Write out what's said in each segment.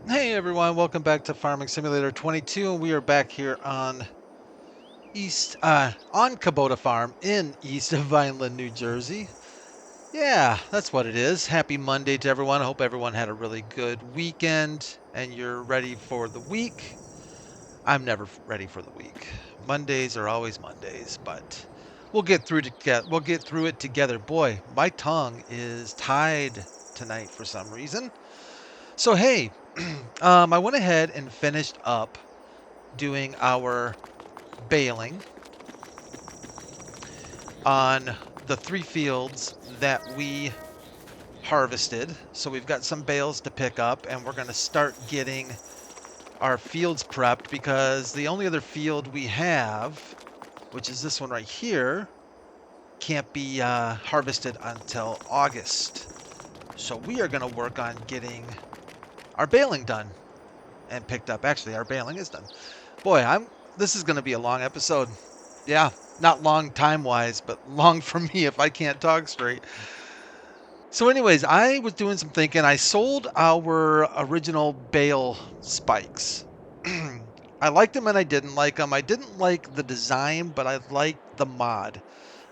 Hey everyone, welcome back to Farming Simulator 22, and we are back here on Kubota Farm in east of Vineland, New Jersey. Yeah, that's what it is. Happy Monday to everyone. I hope everyone had a really good weekend and you're ready for the week. I'm never ready for the week. Mondays are always Mondays, but we'll get through it together. Boy, my tongue is tied tonight for some reason. So hey, I went ahead and finished up doing our baling on the 3 fields that we harvested. So we've got some bales to pick up, and we're going to start getting our fields prepped because the only other field we have, which is this one right here, can't be harvested until August. So we are going to work on getting our baling done and picked up. Actually, our baling is done. Boy, this is going to be a long episode. Yeah, not long time-wise, but long for me if I can't talk straight. So anyways, I was doing some thinking. I sold our original bale spikes. I liked them and I didn't like them. I didn't like the design, but I liked the mod.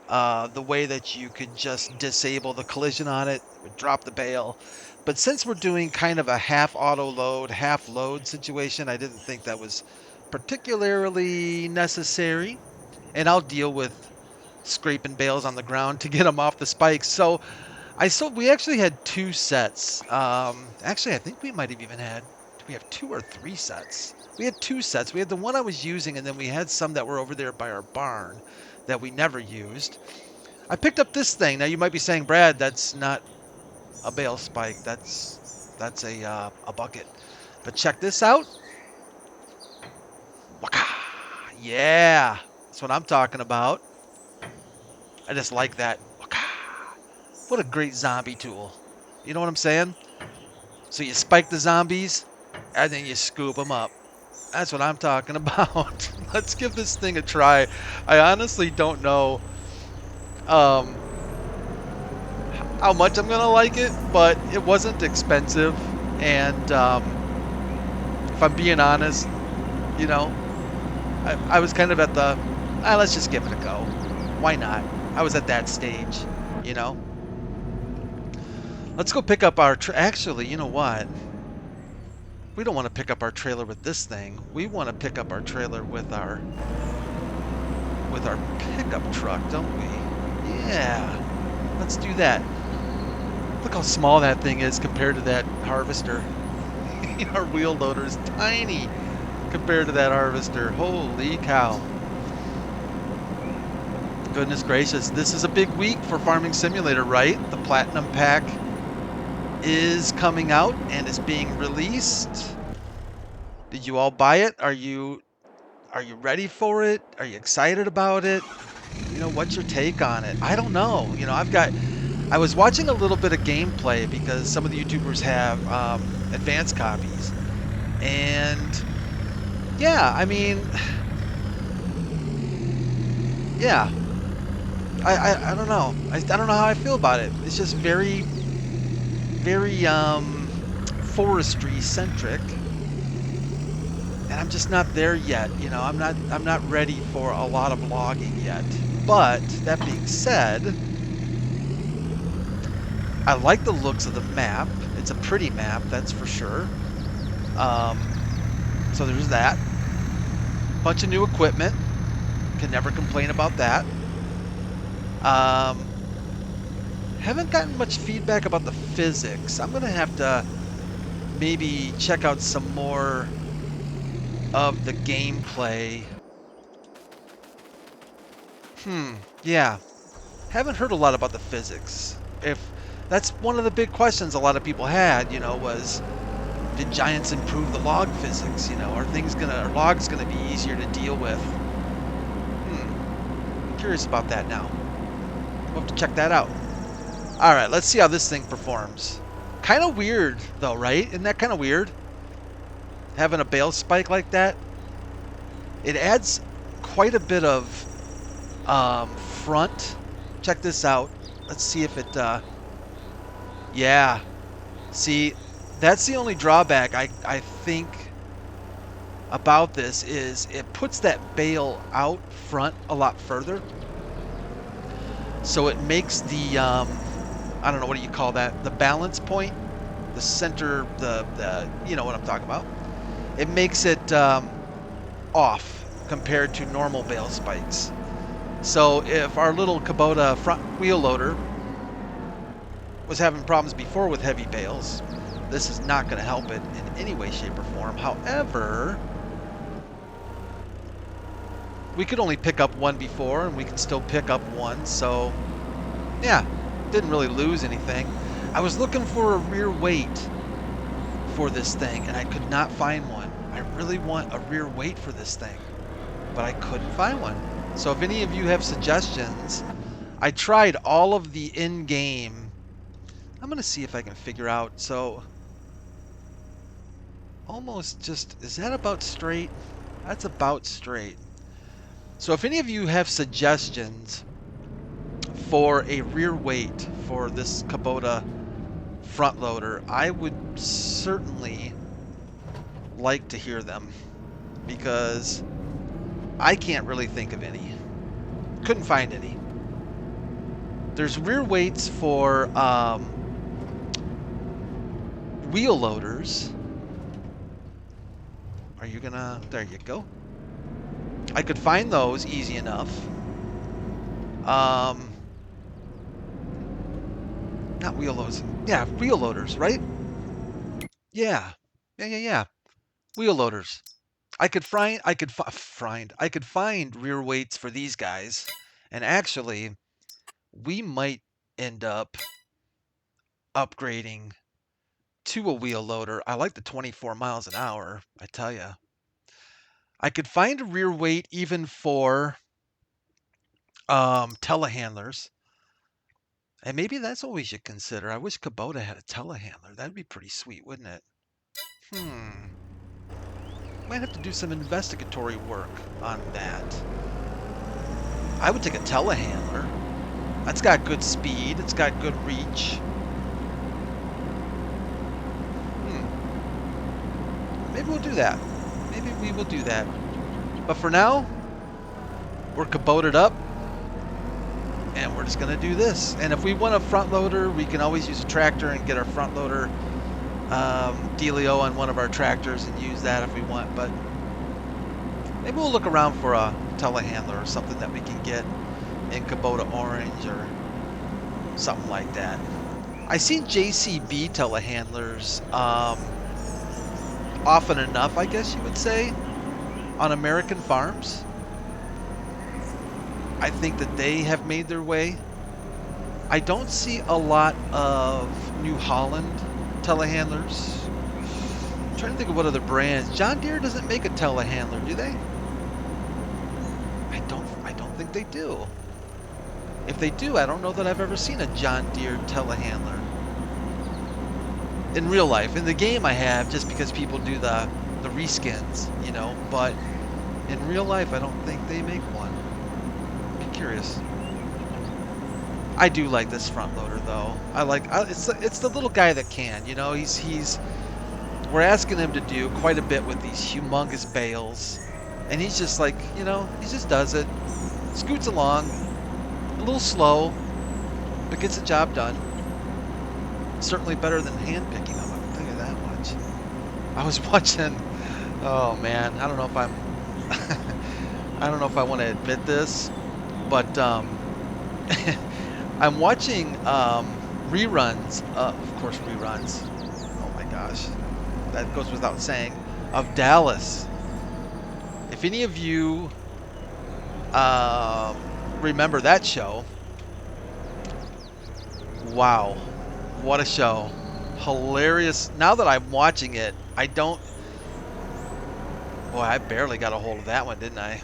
The way that you could just disable the collision on it, drop the bale. But since we're doing kind of a half auto load, half load situation, I didn't think that was particularly necessary. And I'll deal with scraping bales on the ground to get them off the spikes. So we actually had 2 sets. Actually, I think we might have even had, do we have 2 or 3 sets? We had 2 sets. We had the one I was using, and then we had some that were over there by our barn that we never used. I picked up this thing. Now you might be saying, Brad, that's not a bale spike. That's a bucket. But check this out. Waka! Yeah, that's what I'm talking about. I just like that. Waka! What a great zombie tool. You know what I'm saying? So you spike the zombies, and then you scoop them up. That's what I'm talking about. Let's give this thing a try. I honestly don't know um, how much I'm gonna like it, but it wasn't expensive, and if I'm being honest, you know, I was kind of at the, let's just give it a go. Why not? I was at that stage, you know. Let's go pick up our. Actually, you know what? We don't want to pick up our trailer with this thing. We want to pick up our trailer with our pickup truck, don't we? Yeah. Let's do that. Look how small that thing is compared to that harvester. Our wheel loader is tiny compared to that harvester. Holy cow. Goodness gracious. This is a big week for Farming Simulator, right? The Platinum Pack is coming out and is being released. Did you all buy it? Are you ready for it? Are you excited about it? You know, what's your take on it? I don't know. You know, I was watching a little bit of gameplay because some of the YouTubers have advanced copies. And yeah, I mean, yeah, I don't know. I don't know how I feel about it. It's just very, very forestry centric. And I'm just not there yet. You know, I'm not ready for a lot of logging yet. But that being said, I like the looks of the map. It's a pretty map, that's for sure. So there's that. Bunch of new equipment. Can never complain about that. Haven't gotten much feedback about the physics. I'm gonna have to maybe check out some more of the gameplay. Yeah. Haven't heard a lot about the physics. If that's one of the big questions a lot of people had, you know, was did Giants improve the log physics? You know, are logs gonna be easier to deal with? Curious about that now. We'll have to check that out. All right, let's see how this thing performs. Kind of weird though, right? Isn't that kind of weird? Having a bale spike like that. It adds quite a bit of front. Check this out. Let's see if it, yeah. See, That's the only drawback I think about this is it puts that bale out front a lot further. So it makes the, I don't know, what do you call that? The balance point, the center, you know what I'm talking about. It makes it off compared to normal bale spikes. So if our little Kubota front wheel loader was having problems before with heavy bales, this is not going to help it in any way, shape, or form. However, we could only pick up one before, and we can still pick up one. So, yeah, didn't really lose anything. I was looking for a rear weight for this thing, and I could not find one. I really want a rear weight for this thing, but I couldn't find one. So if any of you have suggestions, I tried all of the in-game. I'm going to see if I can figure out. So almost just, is that about straight? That's about straight. So if any of you have suggestions for a rear weight for this Kubota front loader, I would certainly like to hear them, because I can't really think of any. Couldn't find any. There's rear weights for wheel loaders. Are you gonna, there you go. I could find those easy enough. Not wheel loaders. Yeah, wheel loaders, right? Yeah. Yeah. Wheel loaders. I could find rear weights for these guys, and actually, we might end up upgrading to a wheel loader. I like the 24 miles an hour, I tell you. I could find a rear weight even for telehandlers, and maybe that's what we should consider. I wish Kubota had a telehandler. That'd be pretty sweet, wouldn't it? Might have to do some investigatory work on that. I would take a telehandler. That's got good speed. It's got good reach. Maybe we'll do that. Maybe we will do that. But for now, we're Kubotaed up, and we're just going to do this. And if we want a front loader, we can always use a tractor and get our front loader dealio on one of our tractors and use that if we want. But maybe we'll look around for a telehandler or something that we can get in Kubota Orange or something like that. I seen JCB telehandlers often enough, I guess you would say, on American farms. I think that they have made their way. I don't see a lot of New Holland telehandlers. I'm trying to think of what other brands. John Deere doesn't make a telehandler, do they? I don't think they do. If they do, I don't know that I've ever seen a John Deere telehandler. In real life. In the game I have, just because people do the reskins, you know, but in real life I don't think they make one. Be curious. I do like this front loader though. It's the little guy that can, you know, we're asking him to do quite a bit with these humongous bales, and he's just like, you know, he just does it. Scoots along, a little slow, but gets the job done. Certainly better than hand picking them, I can tell you that much. I was watching, oh man, I don't know if I don't know if I want to admit this, but I'm watching reruns, of course reruns, oh my gosh, that goes without saying, of Dallas. If any of you remember that show, wow, what a show. Hilarious. Now that I'm watching it, I don't... Boy, I barely got a hold of that one, didn't I?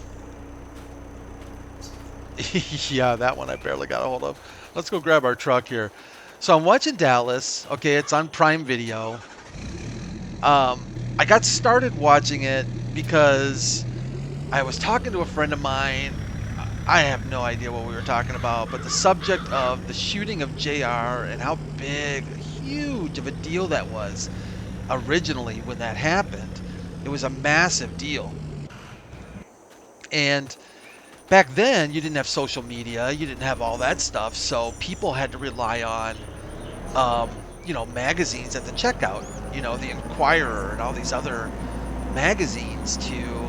Yeah, that one I barely got a hold of. Let's go grab our truck here. So I'm watching Dallas. Okay, it's on Prime Video. I got started watching it because I was talking to a friend of mine. I have no idea what we were talking about, but the subject of the shooting of JR and how big, huge of a deal that was. originally when that happened. It was a massive deal. And back then, you didn't have social media, you didn't have all that stuff, so people had to rely on, magazines at the checkout, the Inquirer and all these other magazines to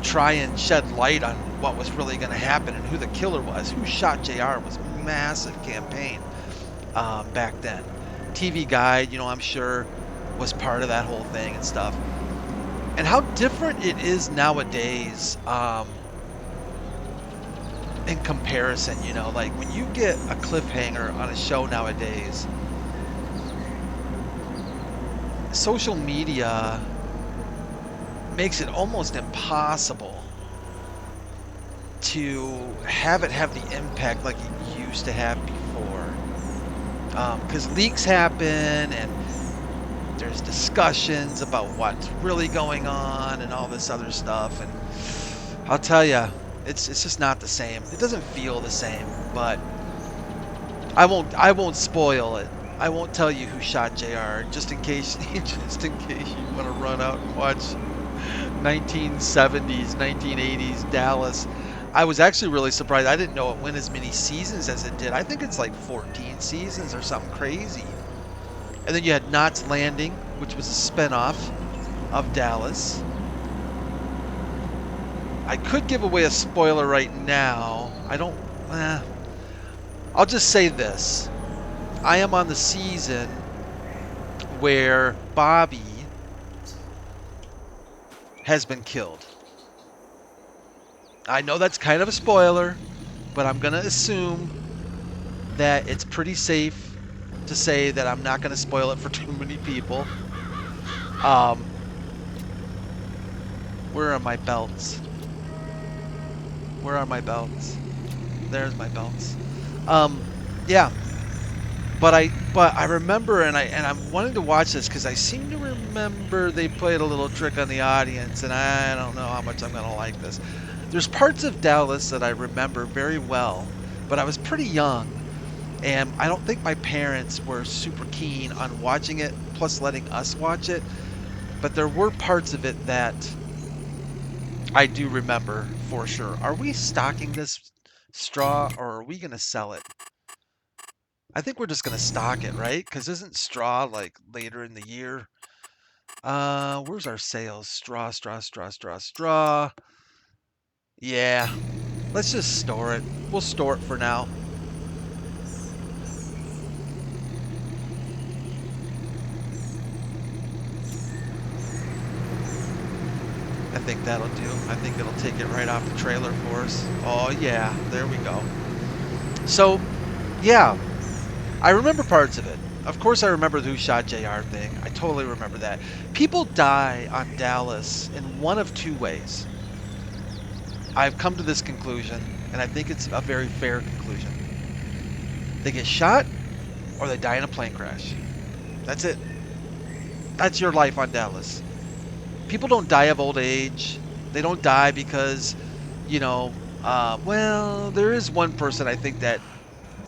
try and shed light on what was really going to happen and who the killer was. Who shot JR was a massive campaign back then. TV Guide, I'm sure was part of that whole thing and stuff. And how different it is nowadays in comparison, like when you get a cliffhanger on a show nowadays, social media makes it almost impossible to have it have the impact like it used to have before. Because leaks happen and there's discussions about what's really going on and all this other stuff. And I'll tell you, it's just not the same. It doesn't feel the same, but I won't spoil it. I won't tell you who shot JR just in case you want to run out and watch 1970s, 1980s Dallas. I was actually really surprised. I didn't know it went as many seasons as it did. I think it's like 14 seasons or something crazy. And then you had Knots Landing, which was a spinoff of Dallas. I could give away a spoiler right now. I'll just say this. I am on the season where Bobby has been killed. I know that's kind of a spoiler, but I'm going to assume that it's pretty safe to say that I'm not going to spoil it for too many people. Where are my belts? Where are my belts? There's my belts. Yeah. But I remember, and I'm wanting to watch this because I seem to remember they played a little trick on the audience, and I don't know how much I'm going to like this. There's parts of Dallas that I remember very well, but I was pretty young, and I don't think my parents were super keen on watching it, plus letting us watch it. But there were parts of it that I do remember for sure. Are we stocking this straw, or are we going to sell it? I think we're just going to stock it, right? Because isn't straw like later in the year? Where's our sales? Straw. Yeah, let's just store it. We'll store it for now. I think that'll do. I think it'll take it right off the trailer for us. Oh yeah, there we go. So, yeah, I remember parts of it. Of course I remember the Who Shot JR thing. I totally remember that. People die on Dallas in one of two ways. I've come to this conclusion, and I think it's a very fair conclusion. They get shot, or they die in a plane crash. That's it. That's your life on Dallas. People don't die of old age. They don't die because, well, there is one person I think that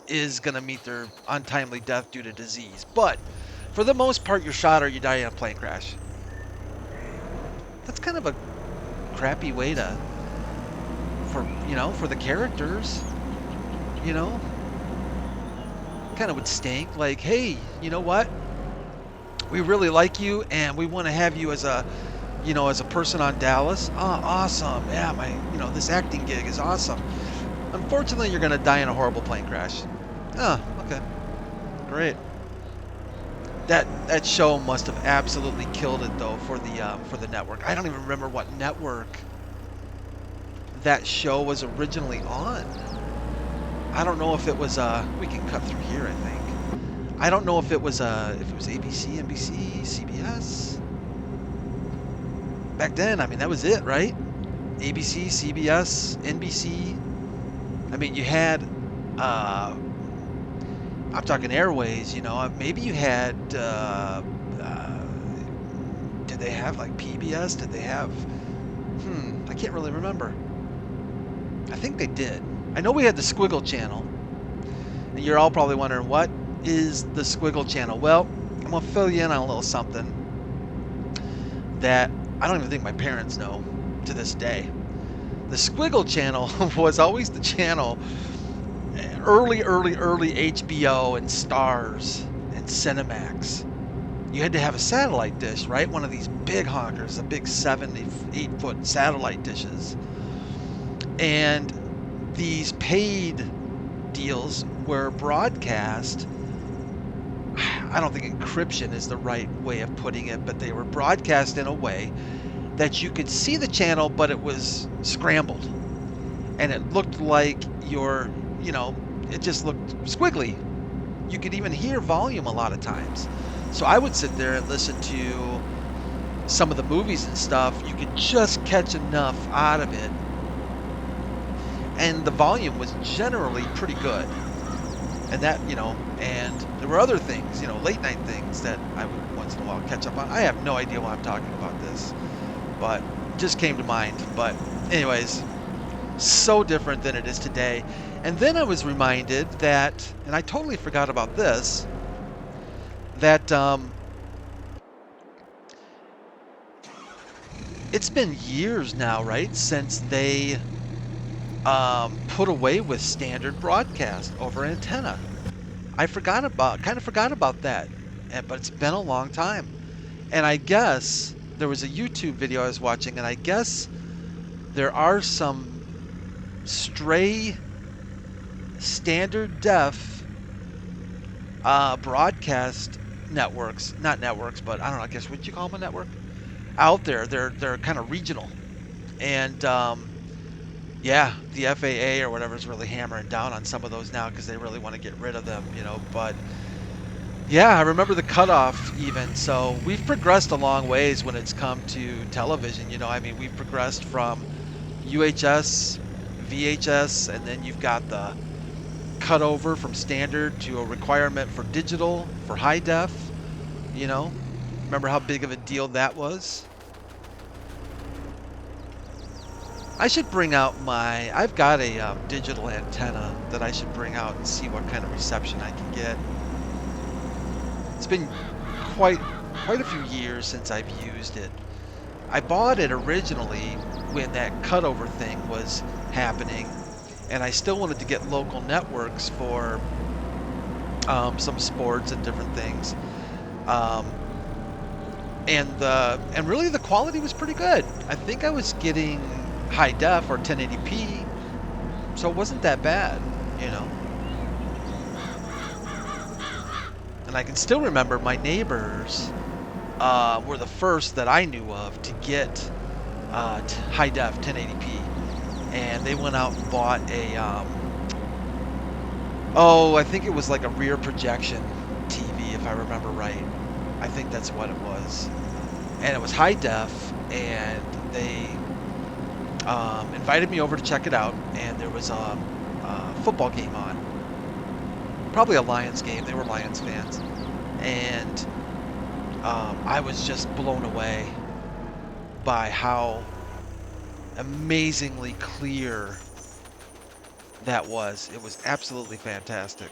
is going to meet their untimely death due to disease. But for the most part, you're shot or you die in a plane crash. That's kind of a crappy way to, for the characters, kind of would stink. Like, hey, you know what? We really like you and we want to have you as a, as a person on Dallas. Oh, awesome. Yeah, this acting gig is awesome. Unfortunately, you're going to die in a horrible plane crash. Oh, okay. Great. That show must have absolutely killed it though for the network. I don't even remember what network that show was originally on. I don't know if it was we can cut through here, I think. I don't know if it was ABC, NBC, CBS. Back then, I mean, that was it, right? ABC, CBS, NBC. I mean, you had I'm talking airways, maybe you had did they have like PBS? Did they have I can't really remember. I think they did. I know we had the Squiggle channel. And you're all probably wondering, what is the Squiggle channel? Well, I'm going to fill you in on a little something. that I don't even think my parents know to this day. The squiggle channel was always the channel, early HBO and Stars and Cinemax. You had to have a satellite dish, right? One of these big honkers, the big 7-8 foot satellite dishes. And these paid deals were broadcast. I don't think encryption is the right way of putting it, but they were broadcast in a way that you could see the channel, but it was scrambled. And it looked like it just looked squiggly. You could even hear volume a lot of times. So I would sit there and listen to some of the movies and stuff. You could just catch enough out of it. And the volume was generally pretty good. And that, and there were other things, late night things that I would once in a while catch up on. I have no idea why I'm talking about this, but it just came to mind. But anyways, so different than it is today. And then I was reminded that, and I totally forgot about this, that it's been years now, right, since they put away with standard broadcast over antenna. I kind of forgot about that, but it's been a long time. And I guess there was a YouTube video I was watching, and I guess there are some stray standard def broadcast networks, not networks, but I don't know, I guess, would you call them a network? Out there, they're kind of regional. And yeah, the FAA or whatever is really hammering down on some of those now because they really want to get rid of them, but yeah, I remember the cutoff even. So we've progressed a long ways when it's come to television. We've progressed from UHS, VHS, and then you've got the cutover from standard to a requirement for digital, for high def. Remember how big of a deal that was? I should bring out I've got a digital antenna that I should bring out and see what kind of reception I can get. It's been quite a few years since I've used it. I bought it originally when that cutover thing was happening, and I still wanted to get local networks for some sports and different things. And really the quality was pretty good. I think I was getting high def or 1080p, so it wasn't that bad, And I can still remember my neighbors were the first that I knew of to get high def 1080p, and they went out and bought a I think it was like a rear projection TV, if I remember right. I think that's what it was, and it was high def, and they invited me over to check it out, and there was a football game on. Probably a Lions game. They were Lions fans. And I was just blown away by how amazingly clear that was. It was absolutely fantastic.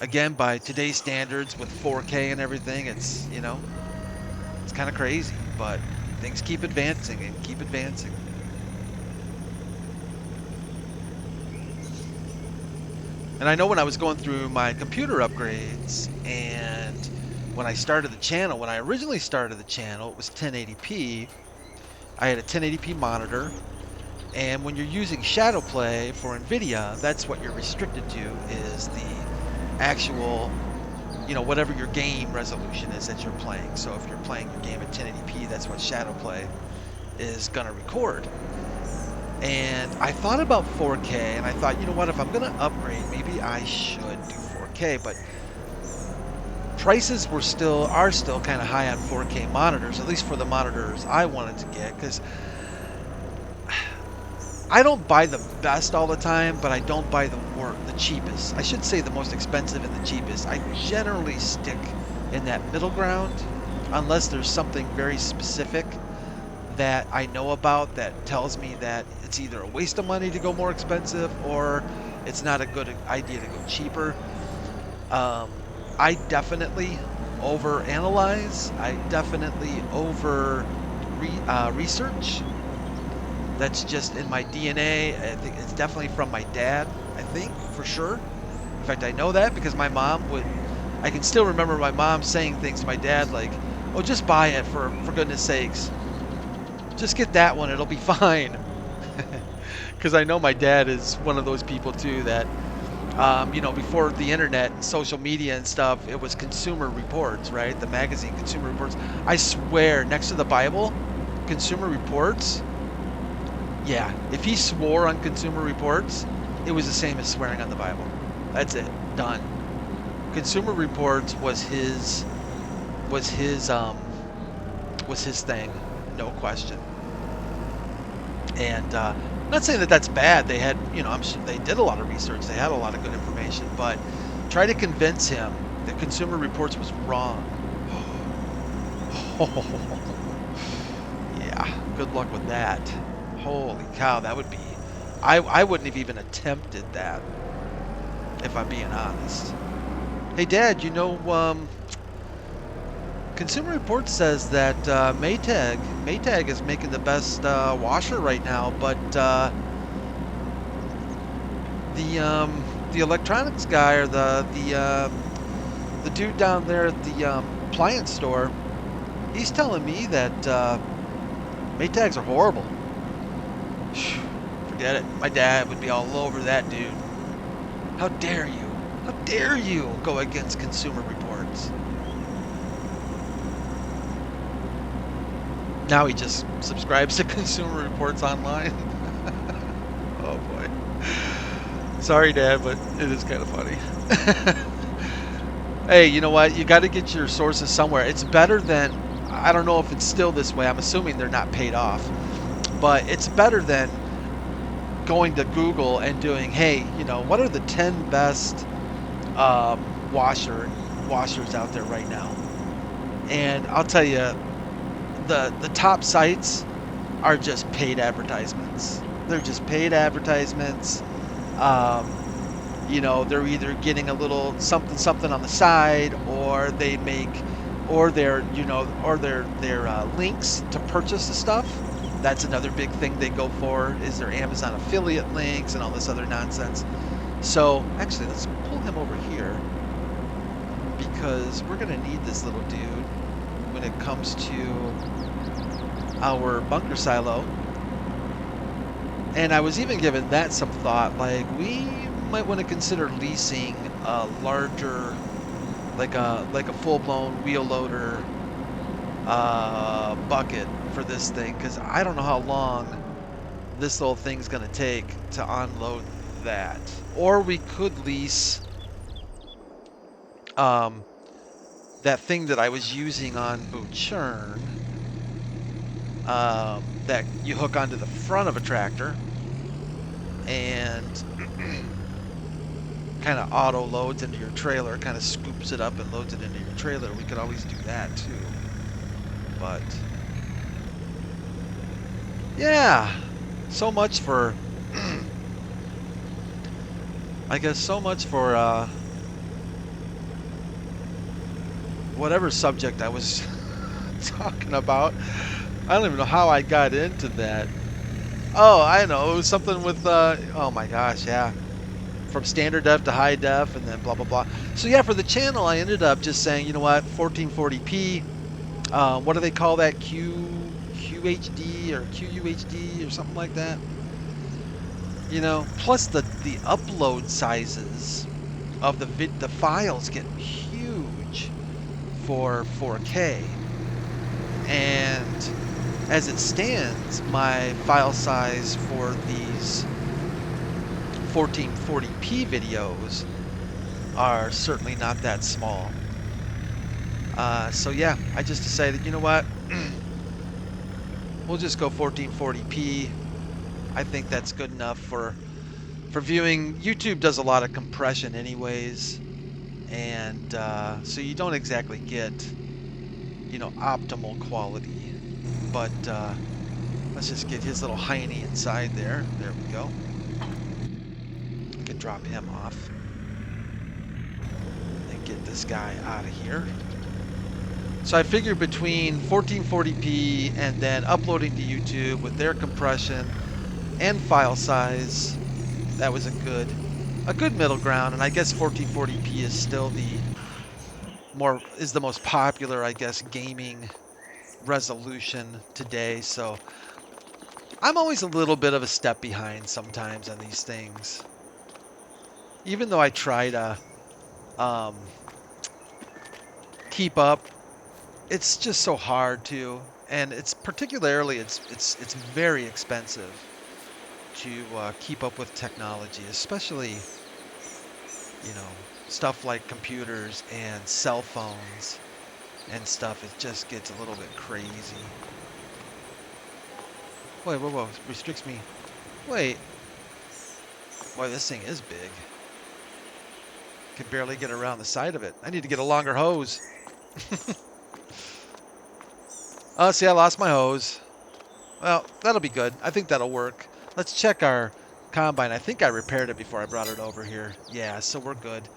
Again, by today's standards with 4K and everything, it's, it's kind of crazy, but things keep advancing and keep advancing. And I know when I was going through my computer upgrades, and when I started the channel, when I originally started the channel, it was 1080p. I had a 1080p monitor, and when you're using Shadow Play for NVIDIA, that's what you're restricted to, is the actual, whatever your game resolution is that you're playing. So if you're playing your game at 1080p, that's what Shadow Play is going to record. And I thought about 4K, and I thought, what, if I'm going to upgrade, maybe I should do 4K, but prices are still kind of high on 4K monitors, at least for the monitors I wanted to get, because I don't buy the best all the time, but I don't buy the cheapest. I should say the most expensive and the cheapest. I generally stick in that middle ground, unless there's something very specific that I know about that tells me that it's either a waste of money to go more expensive or it's not a good idea to go cheaper. I definitely overanalyze. I definitely research. That's just in my DNA. I think it's definitely from my dad, I think, for sure. In fact, I know that because my mom would, I can still remember my mom saying things to my dad like, oh, just buy it for goodness sakes. Just get that one, it'll be fine. Because I know my dad is one of those people too that, you know, before the internet and social media and stuff, it was Consumer Reports, right? The magazine Consumer Reports. I swear, next to the Bible, Consumer Reports, yeah, if he swore on Consumer Reports, it was the same as swearing on the Bible. That's it. Done. Consumer Reports was his thing, no question. And I'm not saying that that's bad. They had, you know, I'm sure they did a lot of research. They had a lot of good information, but try to convince him that Consumer Reports was wrong. Yeah, good luck with that. Holy cow, that would be... I wouldn't have even attempted that, if I'm being honest. Hey, Dad, you know, Consumer Reports says that Maytag is making the best washer right now, but the electronics guy or the dude down there at the appliance store, he's telling me that Maytags are horrible. Forget it. My dad would be all over that, dude. How dare you? How dare you go against Consumer Reports? Now he just subscribes to Consumer Reports online. Oh boy. Sorry, Dad, but it is kind of funny. Hey, you know what? You got to get your sources somewhere. It's better than, I don't know if it's still this way. I'm assuming they're not paid off. But it's better than going to Google and doing, hey, you know, what are the 10 best washers out there right now? And I'll tell you, the top sites are just paid advertisements. They're just paid advertisements. You know, they're either getting a little something on the side, or they make, or they're, you know, or their links to purchase the stuff. That's another big thing they go for, is their Amazon affiliate links and all this other nonsense. So actually, let's pull him over here, because we're gonna need this little dude when it comes to our bunker silo. And I was even giving that some thought, like we might want to consider leasing a larger, like a full-blown wheel loader bucket for this thing, because I don't know how long this little thing's gonna take to unload that. Or we could lease that thing that I was using on Buchern, that you hook onto the front of a tractor and kind of auto loads into your trailer, kind of scoops it up and loads it into your trailer. We could always do that too. But yeah, so much for I guess so much for whatever subject I was talking about. I don't even know how I got into that. Oh, I know, it was something with oh my gosh, yeah, from standard def to high def, and then blah blah blah. So yeah, for the channel I ended up just saying, you know what, 1440p, what do they call that, QHD or QUHD or something like that, you know, plus the upload sizes of the files get huge for 4K. And as it stands, my file size for these 1440p videos are certainly not that small. So yeah, I just decided, you know what, we'll just go 1440p. I think that's good enough for viewing. YouTube does a lot of compression anyways, and so you don't exactly get, you know, optimal quality. But let's just get his little hiney inside there. There we go. I can drop him off and get this guy out of here. So I figured between 1440p and then uploading to YouTube with their compression and file size, that was a good middle ground. And I guess 1440p is still the most popular, I guess, gaming resolution today. So I'm always a little bit of a step behind sometimes on these things. Even though I try to um, keep up, it's just so hard to, and it's very expensive to keep up with technology, especially stuff like computers and cell phones and stuff. It just gets a little bit crazy. Wait, whoa, restricts me. Wait, boy, this thing is big. Can barely get around the side of it. I need to get a longer hose. Oh, see, I lost my hose. Well, that'll be good. I think that'll work. Let's check our combine. I think I repaired it before I brought it over here. Yeah, so we're good.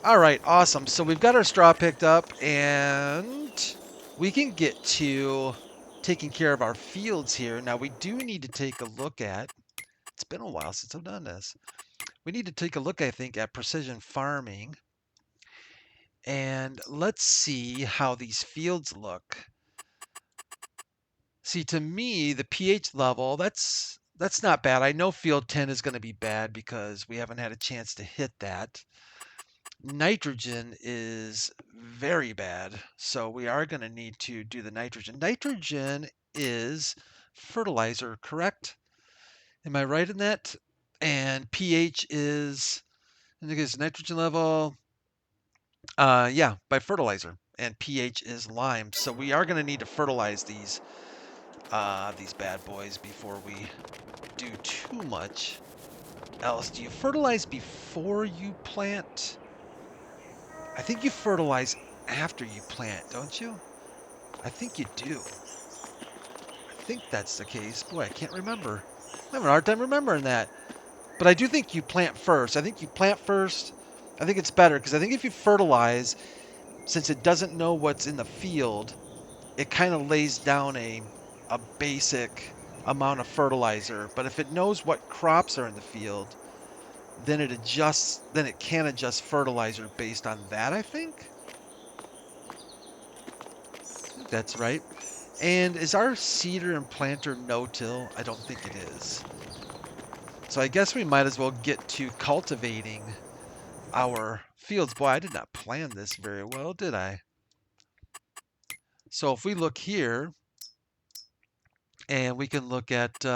All right, awesome. So we've got our straw picked up, and we can get to taking care of our fields here. Now, we do need to take a look at, it's been a while since I've done this. We need to take a look, I think, at precision farming. And let's see how these fields look. See, to me, the pH level, that's not bad. I know field 10 is going to be bad because we haven't had a chance to hit that. Nitrogen is very bad, so we are going to need to do the nitrogen. Nitrogen is fertilizer, correct? Am I right in that? And pH is, I think it's nitrogen level, yeah, by fertilizer. And pH is lime. So we are going to need to fertilize these bad boys before we do too much else. Do you fertilize before you plant? I think you fertilize after you plant, don't you? I think you do. I think that's the case. Boy, I can't remember. I'm having a hard time remembering that. But I do think you plant first. I think you plant first. I think it's better because I think if you fertilize, since it doesn't know what's in the field, it kind of lays down a basic amount of fertilizer. But if it knows what crops are in the field, then it can adjust fertilizer based on that, I think. That's right. And is our seeder and planter no-till? I don't think it is. So I guess we might as well get to cultivating our fields. Boy, I did not plan this very well, did I? So if we look here, and we can look at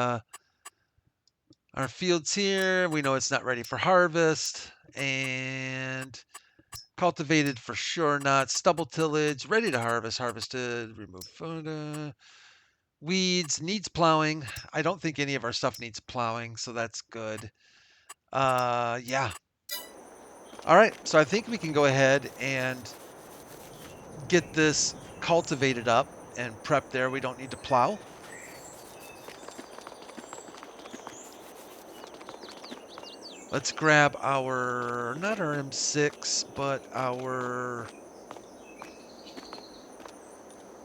our fields here, we know it's not ready for harvest, and cultivated for sure not. Stubble tillage, ready to harvest, harvested, remove photo. Weeds, needs plowing. I don't think any of our stuff needs plowing, so that's good. Yeah. All right, so I think we can go ahead and get this cultivated up and prep there. We don't need to plow. Let's grab our, not our M6, but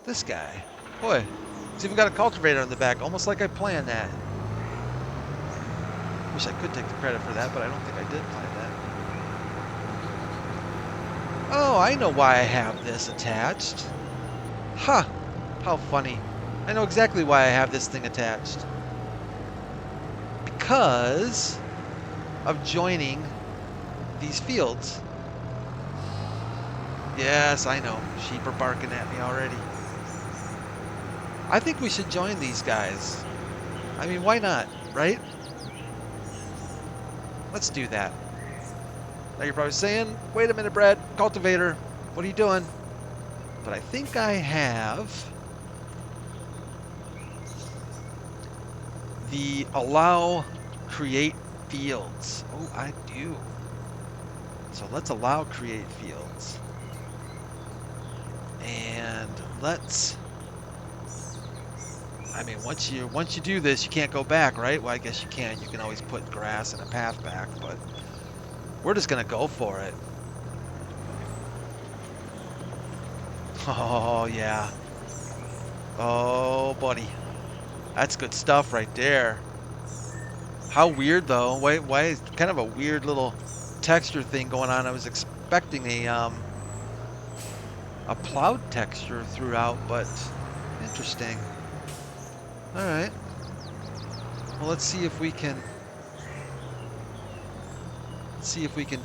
this guy. Boy, it's even got a cultivator on the back, almost like I planned that. Wish I could take the credit for that, but I don't think I did plan that. Oh, I know why I have this attached. Huh, how funny. I know exactly why I have this thing attached. Because of joining these fields. Yes, I know. Sheep are barking at me already. I think we should join these guys. I mean, why not, right? Let's do that. Now you're probably saying, wait a minute, Brad, cultivator, what are you doing? But I think I have the allow create fields. Oh, I do. So let's allow create fields. And let's, I mean, once you do this, you can't go back, right? Well, I guess you can. You can always put grass and a path back, but we're just going to go for it. Oh, yeah. Oh, buddy. That's good stuff right there. How weird, though. Why is kind of a weird little texture thing going on? I was expecting a plowed texture throughout, but interesting. All right. Well, let's see if we can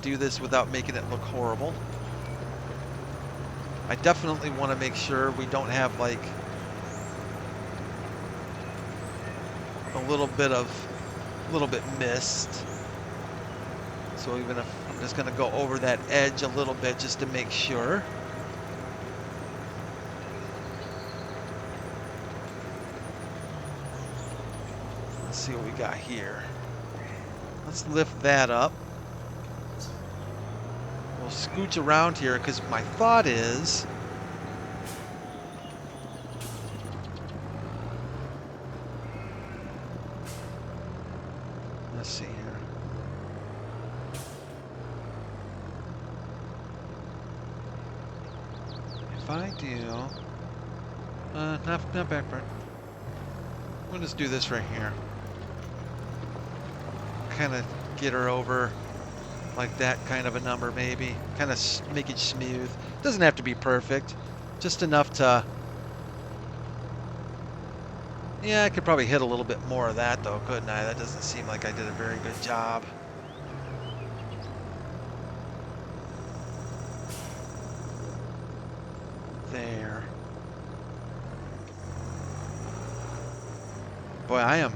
do this without making it look horrible. I definitely want to make sure we don't have like a little bit mist. So even if I'm just going to go over that edge a little bit just to make sure. Let's see what we got here. Let's lift that up. We'll scooch around here because my thought is let's see here. If I do not backward. We'll just do this right here. Kind of get her over like that kind of a number, maybe. Kind of make it smooth. Doesn't have to be perfect. Just enough to... Yeah, I could probably hit a little bit more of that, though, couldn't I? That doesn't seem like I did a very good job. There. Boy, I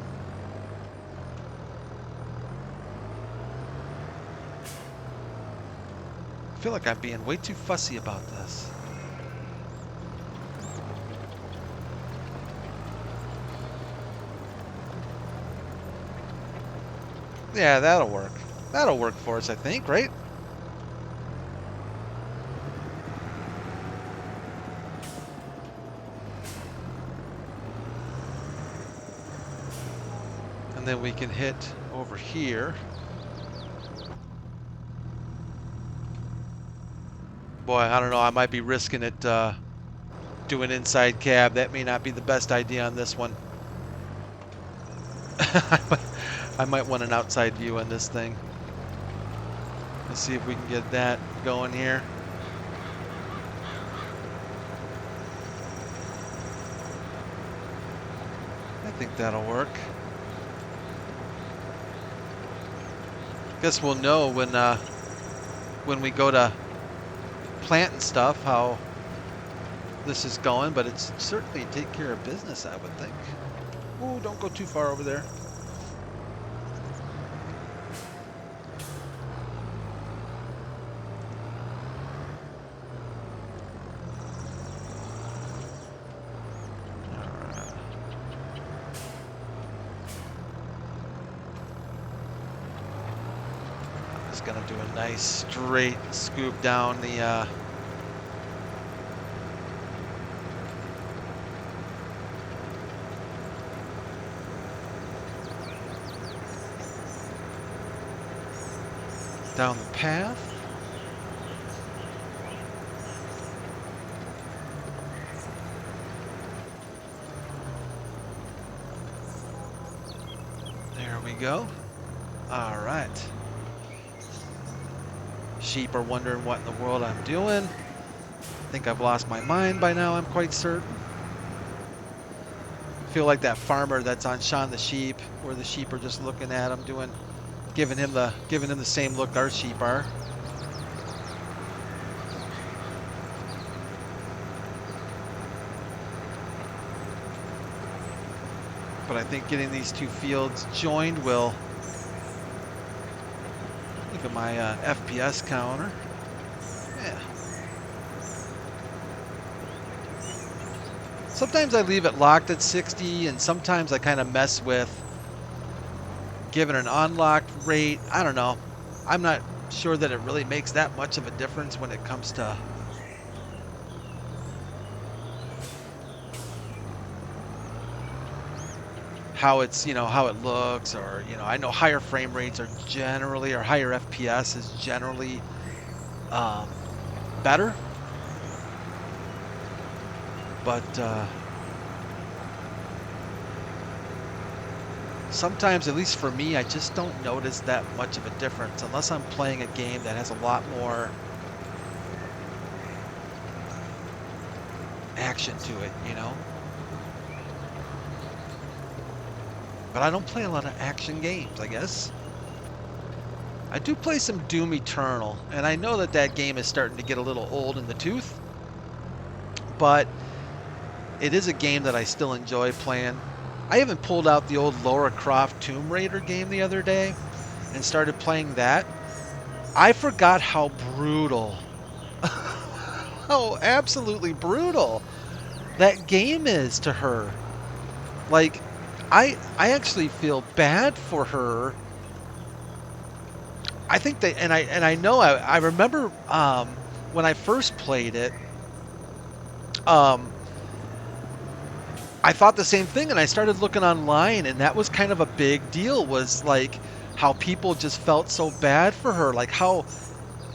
feel like I'm being way too fussy about this. Yeah, that'll work. That'll work for us, I think, right? And then we can hit over here. Boy, I don't know. I might be risking it doing inside cab. That may not be the best idea on this one. I might want an outside view on this thing. Let's see if we can get that going here. I think that'll work. Guess we'll know when we go to plant and stuff how this is going, but it's certainly take care of business, I would think. Oh, don't go too far over there. Gonna do a nice straight scoop down the down the path. There we go. All right. Sheep are wondering what in the world I'm doing. I think I've lost my mind by now, I'm quite certain. I feel like that farmer that's on Shaun the Sheep, where the sheep are just looking at him, giving him the same look our sheep are. But I think getting these two fields joined will... Look at my FPS counter. Yeah. Sometimes I leave it locked at 60, and sometimes I kind of mess with giving an unlocked rate. I don't know. I'm not sure that it really makes that much of a difference when it comes to how it's, how it looks, or, I know higher frame rates are generally, or higher FPS is generally better. But sometimes, at least for me, I just don't notice that much of a difference unless I'm playing a game that has a lot more action to it, you know? But I don't play a lot of action games, I guess. I do play some Doom Eternal, and I know that that game is starting to get a little old in the tooth, but it is a game that I still enjoy playing. I even pulled out the old Lara Croft Tomb Raider game the other day and started playing that. I forgot how brutal, how absolutely brutal that game is to her. Like, I actually feel bad for her. I think that, and I know I remember when I first played it, um, I thought the same thing, and I started looking online, and that was kind of a big deal. Was like how people just felt so bad for her, like how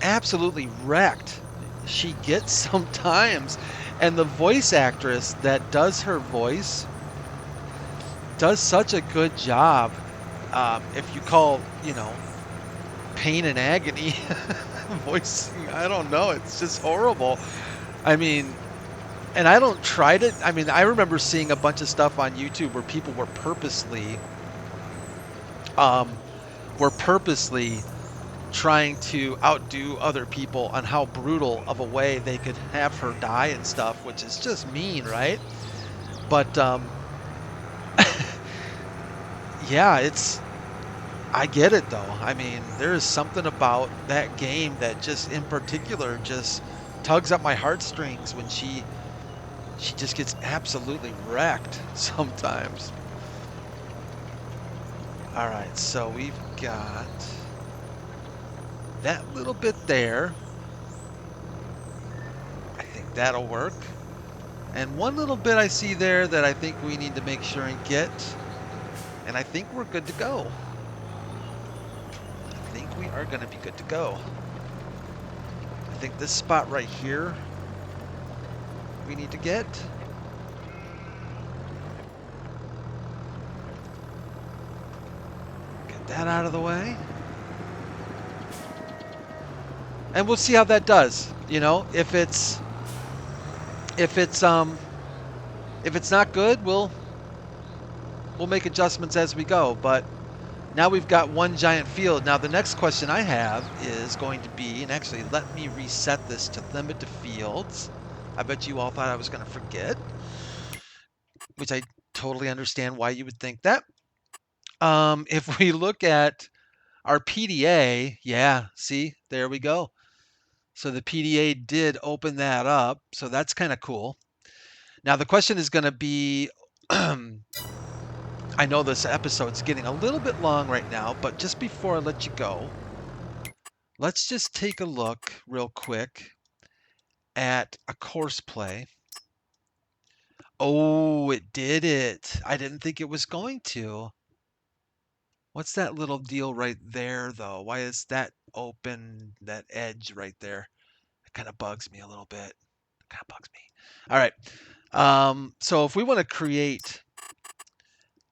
absolutely wrecked she gets sometimes, and the voice actress that does her voice does such a good job. If you call, you know, pain and agony voicing, I don't know, it's just horrible. I mean, and I don't try to. I mean, I remember seeing a bunch of stuff on YouTube where people um, were purposely trying to outdo other people on how brutal of a way they could have her die and stuff, which is just mean, right? But yeah, I get it though. I mean, there is something about that game that just in particular just tugs at my heartstrings when she just gets absolutely wrecked sometimes. All right, so we've got that little bit there. I think that'll work. And one little bit I see there that I think we need to make sure and get. And I think we're good to go. I think we are going to be good to go. I think this spot right here we need to get. Get that out of the way. And we'll see how that does. You know, if it's if it's not good, we'll make adjustments as we go. But now we've got one giant field. Now the next question I have is going to be, and actually let me reset this to limit to fields. I bet you all thought I was going to forget, which I totally understand why you would think that. If we look at our PDA, yeah, see, there we go. So the PDA did open that up. So that's kind of cool. Now the question is going to be, I know this episode's getting a little bit long right now, but just before I let you go, let's just take a look real quick at a course play. Oh, it did it. I didn't think it was going to. What's that little deal right there, though? Why is that open, that edge right there? It kind of bugs me a little bit. It kind of bugs me. All right. So if we want to create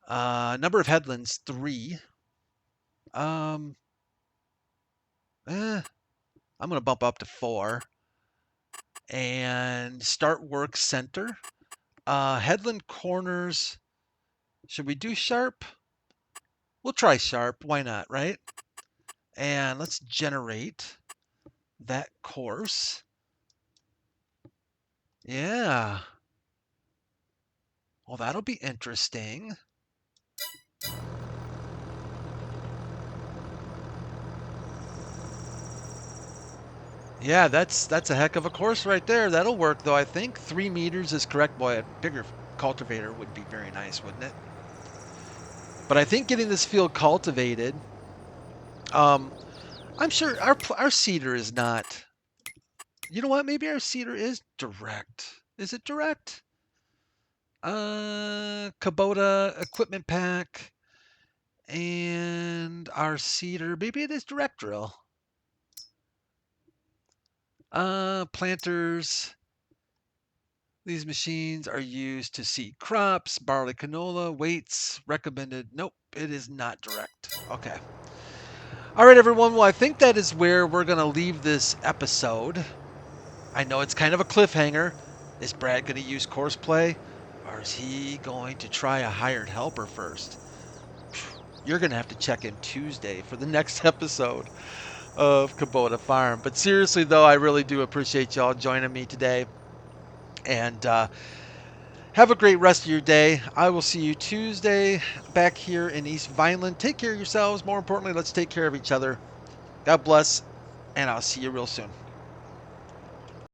number of headlands, 3. Um, I'm going to bump up to 4. And start work center. Headland corners. Should we do sharp? We'll try sharp. Why not, right? And let's generate that course. Yeah. Well, that'll be interesting. Yeah, that's a heck of a course right there. That'll work, though, I think. 3 meters is correct. Boy, a bigger cultivator would be very nice, wouldn't it? But I think getting this field cultivated, um, I'm sure our seeder is not. You know what? Maybe our seeder is direct. Is it direct? Kubota equipment pack and our seeder. Maybe it is direct drill. Planters. These machines are used to seed crops, barley, canola, weights, recommended. Nope, it is not direct. Okay. All right, everyone. Well, I think that is where we're going to leave this episode. I know it's kind of a cliffhanger. Is Brad going to use Courseplay, or is he going to try a hired helper first? You're going to have to check in Tuesday for the next episode of Kubota Farm. But seriously, though, I really do appreciate y'all joining me today. And have a great rest of your day. I will see you Tuesday back here in East Vineland. Take care of yourselves. More importantly, let's take care of each other. God bless, and I'll see you real soon.